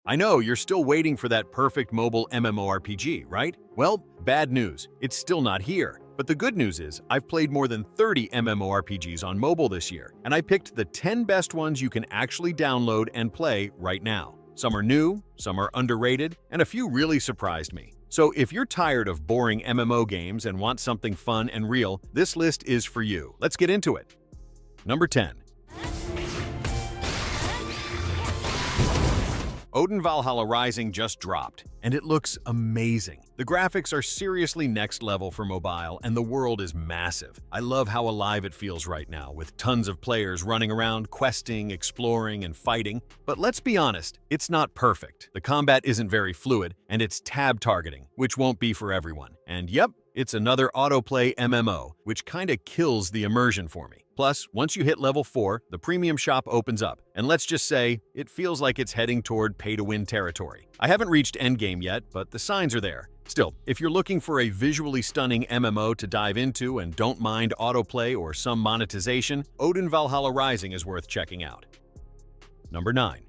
I know you're still waiting for that perfect mobile MMORPG, right? Well, bad news, it's still not here. But the good news is, I've played more than 30 MMORPGs on mobile this year, and I picked the 10 best ones you can actually download and play right now. Some are new, some are underrated, and a few really surprised me. So if you're tired of boring MMO games and want something fun and real, this list is for you. Let's get into it. Number 10. Odin Valhalla Rising just dropped, and it looks amazing. The graphics are seriously next level for mobile, and the world is massive. I love how alive it feels right now, with tons of players running around, questing, exploring, and fighting. But let's be honest, it's not perfect. The combat isn't very fluid, and it's tab targeting, which won't be for everyone. And yep, it's another autoplay MMO, which kinda kills the immersion for me. Plus, once you hit level 4, the premium shop opens up, and let's just say, it feels like it's heading toward pay-to-win territory. I haven't reached endgame yet, but the signs are there. Still, if you're looking for a visually stunning MMO to dive into and don't mind autoplay or some monetization, Odin Valhalla Rising is worth checking out. Number 9.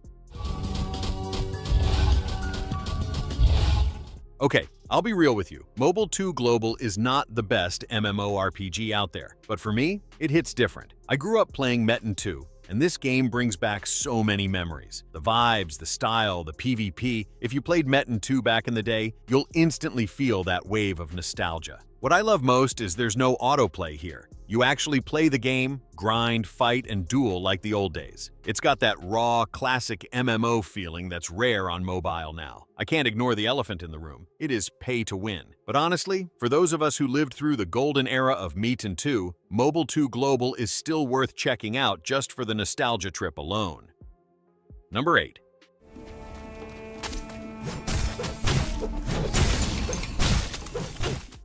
Okay, I'll be real with you. Mobile 2 Global is not the best MMORPG out there, but for me, it hits different. I grew up playing Metin 2, and this game brings back so many memories. The vibes, the style, the PvP. If you played Metin 2 back in the day, you'll instantly feel that wave of nostalgia. What I love most is there's no autoplay here. You actually play the game, grind, fight, and duel like the old days. It's got that raw, classic MMO feeling that's rare on mobile now. I can't ignore the elephant in the room. It is pay to win. But honestly, for those of us who lived through the golden era of Metin 2, Mobile 2 Global is still worth checking out just for the nostalgia trip alone. Number 8.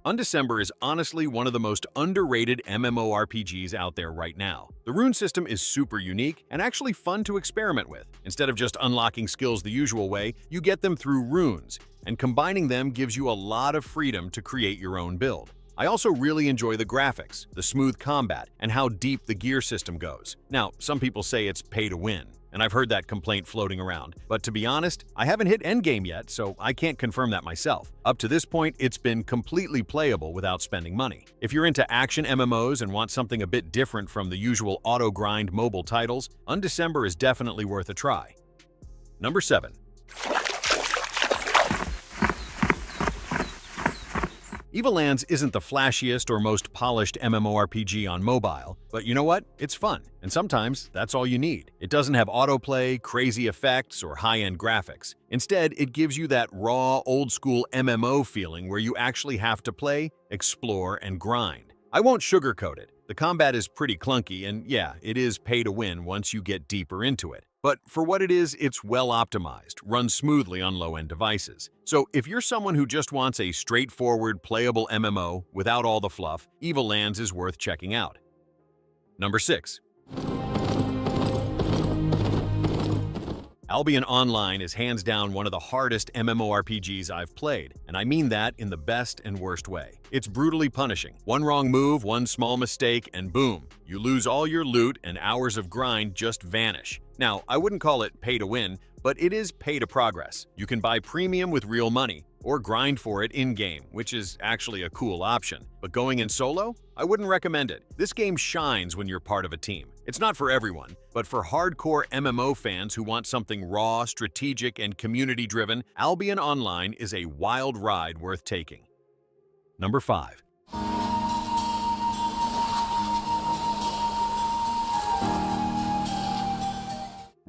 Undecember is honestly one of the most underrated MMORPGs out there right now. The rune system is super unique and actually fun to experiment with. Instead of just unlocking skills the usual way, you get them through runes, and combining them gives you a lot of freedom to create your own build. I also really enjoy the graphics, the smooth combat, and how deep the gear system goes. Now, some people say it's pay to win, and I've heard that complaint floating around. But to be honest, I haven't hit endgame yet, so I can't confirm that myself. Up to this point, it's been completely playable without spending money. If you're into action MMOs and want something a bit different from the usual auto-grind mobile titles, Undecember is definitely worth a try. Number 7. Evolands isn't the flashiest or most polished MMORPG on mobile, but you know what? It's fun, and sometimes that's all you need. It doesn't have autoplay, crazy effects, or high-end graphics. Instead, it gives you that raw, old-school MMO feeling where you actually have to play, explore, and grind. I won't sugarcoat it. The combat is pretty clunky, and yeah, it is pay to win once you get deeper into it. But for what it is, it's well optimized, runs smoothly on low-end devices. So if you're someone who just wants a straightforward, playable MMO without all the fluff, Evolands is worth checking out. Number 6. Albion Online is hands down one of the hardest MMORPGs I've played, and I mean that in the best and worst way. It's brutally punishing. One wrong move, one small mistake, and boom, you lose all your loot and hours of grind just vanish. Now, I wouldn't call it pay to win, but it is pay to progress. You can buy premium with real money, or grind for it in-game, which is actually a cool option. But going in solo? I wouldn't recommend it. This game shines when you're part of a team. It's not for everyone, but for hardcore MMO fans who want something raw, strategic, and community-driven, Albion Online is a wild ride worth taking. Number 5.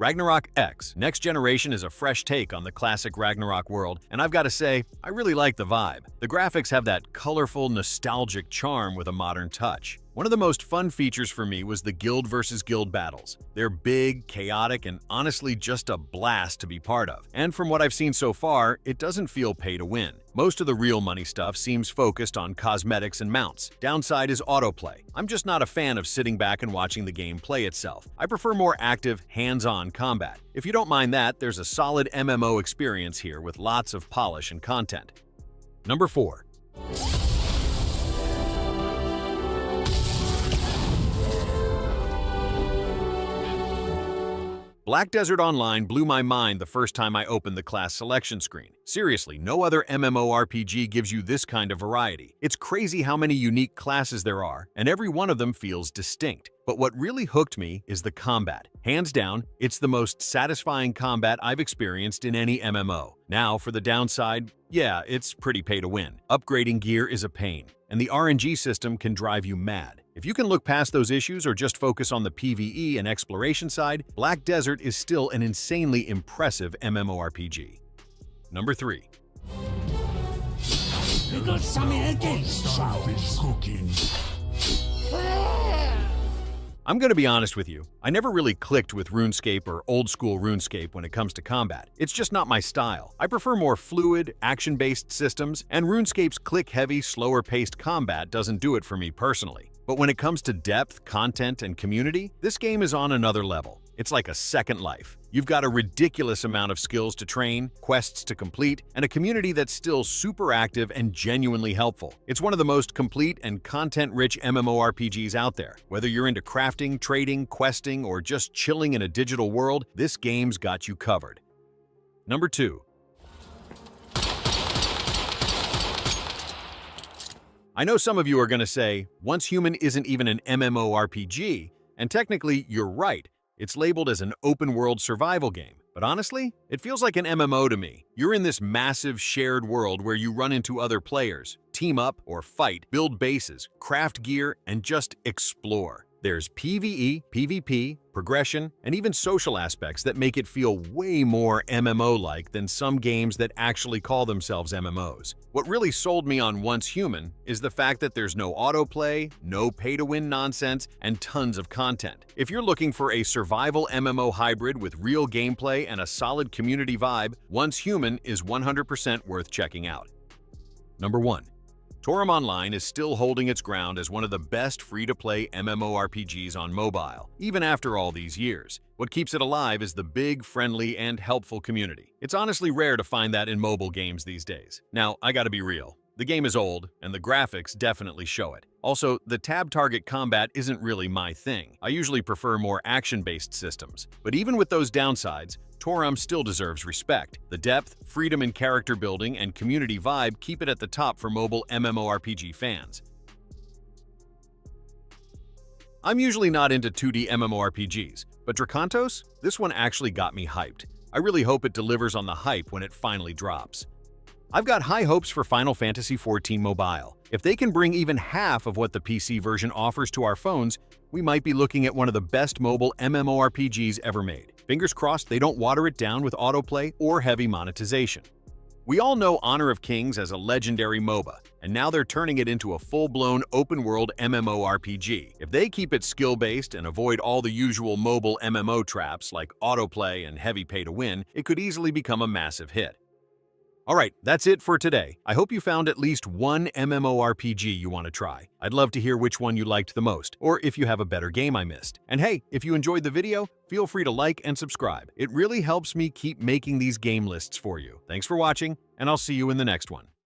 Ragnarok X Next Generation is a fresh take on the classic Ragnarok world, and I've got to say, I really like the vibe. The graphics have that colorful, nostalgic charm with a modern touch. One of the most fun features for me was the guild versus guild battles. They're big, chaotic, and honestly just a blast to be part of. And from what I've seen so far, it doesn't feel pay to win. Most of the real money stuff seems focused on cosmetics and mounts. Downside is autoplay. I'm just not a fan of sitting back and watching the game play itself. I prefer more active, hands-on combat. If you don't mind that, there's a solid MMO experience here with lots of polish and content. Number 4. Black Desert Online blew my mind the first time I opened the class selection screen. Seriously, no other MMORPG gives you this kind of variety. It's crazy how many unique classes there are, and every one of them feels distinct. But what really hooked me is the combat. Hands down, it's the most satisfying combat I've experienced in any MMO. Now, for the downside, yeah, it's pretty pay to win. Upgrading gear is a pain, and the RNG system can drive you mad. If you can look past those issues or just focus on the PvE and exploration side, Black Desert is still an insanely impressive MMORPG. Number 3. You got something against cooking. I'm gonna be honest with you, I never really clicked with RuneScape or old-school RuneScape when it comes to combat. It's just not my style. I prefer more fluid, action-based systems, and RuneScape's click-heavy, slower-paced combat doesn't do it for me personally. But when it comes to depth, content, and community, this game is on another level. It's like a second life. You've got a ridiculous amount of skills to train, quests to complete, and a community that's still super active and genuinely helpful. It's one of the most complete and content-rich MMORPGs out there. Whether you're into crafting, trading, questing, or just chilling in a digital world, this game's got you covered. Number 2. I know some of you are going to say, Once Human isn't even an MMORPG, and technically you're right. It's labeled as an open-world survival game, but honestly, it feels like an MMO to me. You're in this massive shared world where you run into other players, team up or fight, build bases, craft gear, and just explore. There's PvE, PvP, progression, and even social aspects that make it feel way more MMO-like than some games that actually call themselves MMOs. What really sold me on Once Human is the fact that there's no autoplay, no pay-to-win nonsense, and tons of content. If you're looking for a survival MMO hybrid with real gameplay and a solid community vibe, Once Human is 100% worth checking out. Number 1. Torum Online is still holding its ground as one of the best free-to-play MMORPGs on mobile, even after all these years. What keeps it alive is the big, friendly, and helpful community. It's honestly rare to find that in mobile games these days. Now, I gotta be real. The game is old, and the graphics definitely show it. Also, the tab-target combat isn't really my thing. I usually prefer more action-based systems. But even with those downsides, Torum still deserves respect. The depth, freedom in character building, and community vibe keep it at the top for mobile MMORPG fans. I'm usually not into 2D MMORPGs, but Dracontos? This one actually got me hyped. I really hope it delivers on the hype when it finally drops. I've got high hopes for Final Fantasy XIV Mobile. If they can bring even half of what the PC version offers to our phones, we might be looking at one of the best mobile MMORPGs ever made. Fingers crossed they don't water it down with autoplay or heavy monetization. We all know Honor of Kings as a legendary MOBA, and now they're turning it into a full-blown open-world MMORPG. If they keep it skill-based and avoid all the usual mobile MMO traps like autoplay and heavy pay-to-win, it could easily become a massive hit. Alright, that's it for today. I hope you found at least one MMORPG you want to try. I'd love to hear which one you liked the most, or if you have a better game I missed. And hey, if you enjoyed the video, feel free to like and subscribe. It really helps me keep making these game lists for you. Thanks for watching, and I'll see you in the next one.